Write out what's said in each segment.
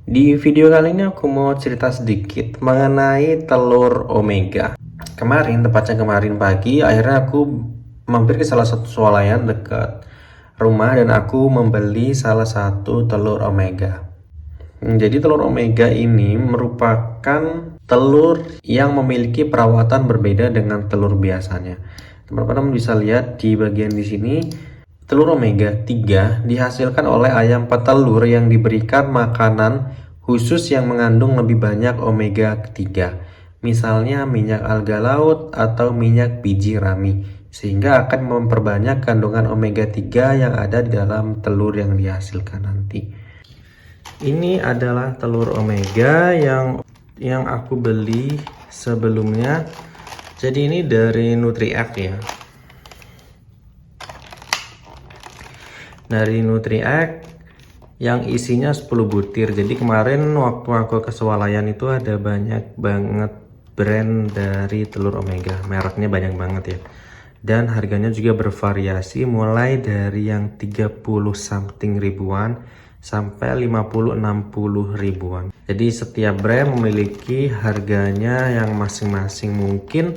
Di video kali ini aku mau cerita sedikit mengenai telur omega. Tepatnya kemarin pagi, akhirnya aku mampir ke salah satu swalayan dekat rumah dan aku membeli salah satu telur omega. Jadi telur omega ini merupakan telur yang memiliki perawatan berbeda dengan telur biasanya. Teman-teman bisa lihat di bagian di sini, telur omega 3 dihasilkan oleh ayam petelur yang diberikan makanan khusus yang mengandung lebih banyak omega 3. Misalnya minyak alga laut atau minyak biji rami, sehingga akan memperbanyak kandungan omega 3 yang ada di dalam telur yang dihasilkan nanti. Ini adalah telur omega yang aku beli sebelumnya. Jadi ini dari NutriAct ya. Dari NutriAct yang isinya 10 butir. Jadi kemarin waktu aku ke swalayan itu ada banyak banget brand dari telur omega. Mereknya banyak banget ya. Dan harganya juga bervariasi mulai dari yang 30 something ribuan sampai 50-60 ribuan. Jadi setiap brand memiliki harganya yang masing-masing. Mungkin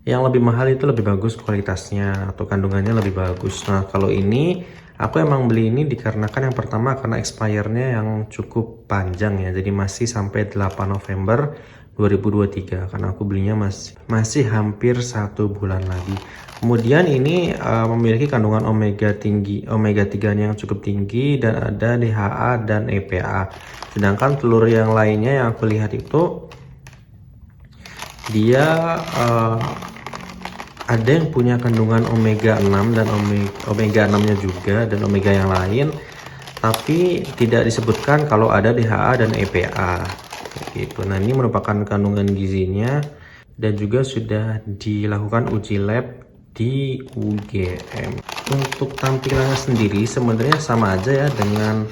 yang lebih mahal itu lebih bagus kualitasnya atau kandungannya lebih bagus. Nah kalau ini aku emang beli ini dikarenakan yang pertama karena expire-nya yang cukup panjang ya. Jadi masih sampai 8 November 2023 karena aku belinya masih hampir 1 bulan lagi. Kemudian ini memiliki kandungan omega 3-nya yang cukup tinggi dan ada DHA dan EPA. Sedangkan telur yang lainnya yang aku lihat itu dia ada yang punya kandungan omega 6 dan omega 6-nya juga dan omega yang lain, tapi tidak disebutkan kalau ada DHA dan EPA gitu. Nah ini merupakan kandungan gizinya dan juga sudah dilakukan uji lab di UGM. Untuk tampilannya sendiri sebenarnya sama aja ya dengan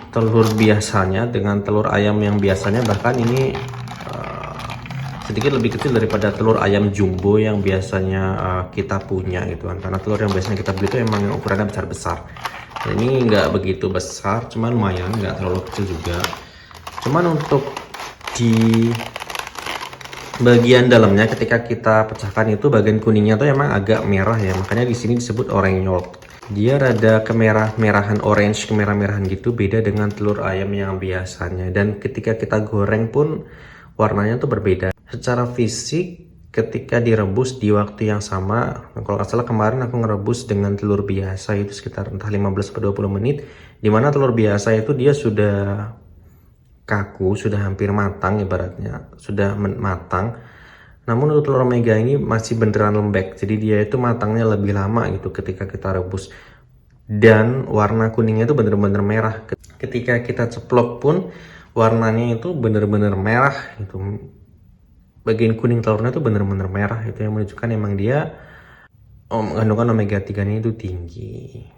telur biasanya, dengan telur ayam yang biasanya, bahkan ini sedikit lebih kecil daripada telur ayam jumbo yang biasanya kita punya gitu kan. Karena telur yang biasanya kita beli itu emang yang ukurannya besar-besar. Nah, ini nggak begitu besar, cuman lumayan, nggak terlalu kecil juga. Cuman untuk di bagian dalamnya ketika kita pecahkan itu bagian kuningnya tuh emang agak merah ya, makanya di sini disebut orange. Dia rada kemerah-merahan, orange kemerah-merahan gitu, beda dengan telur ayam yang biasanya. Dan ketika kita goreng pun warnanya tuh berbeda. Secara fisik ketika direbus di waktu yang sama, kalau nggak salah kemarin aku ngerebus dengan telur biasa itu sekitar entah 15-20 menit, dimana telur biasa itu dia sudah kaku, sudah hampir matang, ibaratnya sudah matang. Namun untuk telur omega ini masih beneran lembek, jadi dia itu matangnya lebih lama gitu ketika kita rebus. Dan warna kuningnya itu bener-bener merah. Ketika kita ceplok pun warnanya itu bener-bener merah gitu. Bagian kuning telurnya itu bener-bener merah, itu yang menunjukkan emang dia kandungan omega 3-nya itu tinggi.